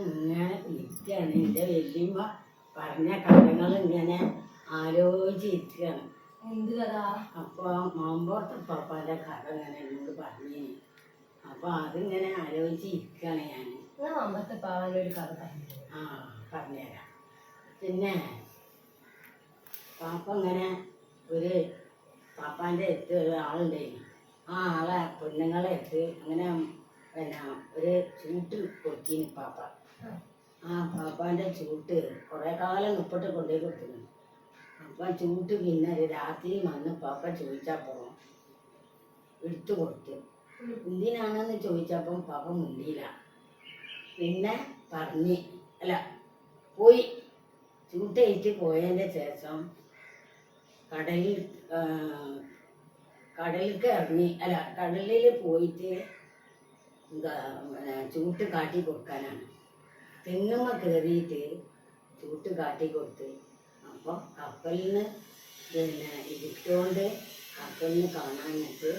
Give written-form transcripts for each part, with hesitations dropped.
ഇങ്ങനെ ഇരിക്കുകയാണ്. എൻ്റെ വല്യമ്മ പറഞ്ഞ കാര്യങ്ങൾ ഇങ്ങനെ ആലോചിച്ചിരിക്കുകയാണ്. എന്ത് കഥ? അപ്പൊ മാമ്പോർത്ത പാപ്പാന്റെ കഥ ഇങ്ങനെ എന്നോട് പറഞ്ഞു. അപ്പൊ അതിങ്ങനെ ആലോചിച്ചിരിക്കുകയാണ് ഞാൻ. മാമ്പത്തെ പാവാൻ്റെ ഒരു കഥ പറഞ്ഞുതരാം. പിന്നെ പാപ്പ ഇങ്ങനെ ഒരു പാപ്പാൻ്റെ അടുത്ത് ഒരാളുണ്ടായിരുന്നു. ആ ആളെ പെണ്ണുങ്ങളെ അടുത്ത് അങ്ങനെ പിന്നെ ഒരു ചൂട്ട് കൊടുത്തിന് പാപ്പ. ആ പാപ്പാൻ്റെ ചൂട്ട് കുറേ കാലം മുപ്പിട്ട് കൊണ്ടുപോയി കൊടുത്തിരുന്നു. അപ്പം ചൂട്ട് പിന്നെ രാത്രി വന്ന് പാപ്പ ചോദിച്ചപ്പോൾ എടുത്തു കൊടുത്തു. എന്തിനാണെന്ന് ചോദിച്ചപ്പം പാപ്പ മുണ്ടിയില്ല. പിന്നെ പറഞ്ഞ് പോയി ചൂട്ടയിട്ട് പോയതിൻ്റെ ശേഷം കടലിലേക്ക് ഇറങ്ങി കടലിൽ പോയിട്ട് ചൂട്ട് കാട്ടി കൊടുക്കാനാണ്. തെങ്ങുമ്മ കയറിയിട്ട് ചൂട്ട് കാട്ടി കൊടുത്ത്. അപ്പം കപ്പലിൽ നിന്ന് പിന്നെ ഇരിക്കൊണ്ട് കപ്പലിൽ നിന്ന് കാണാനിട്ട്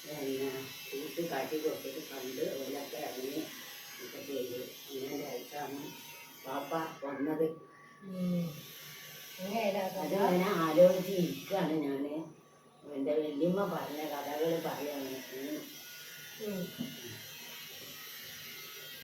പിന്നെ ചൂട്ട് കാട്ടി കൊടുത്തിട്ട് കണ്ട് ഓലൊക്കെ ഇറങ്ങി ഒക്കെ ചെയ്ത് അങ്ങനെ ആയിട്ടാണ് പാപ്പ വന്നത്. അതങ്ങനെ ആലോചിച്ച് ഇരിക്കുകയാണ് ഞാൻ. എൻ്റെ വല്യമ്മ പറഞ്ഞ കഥകൾ പറയാണ്.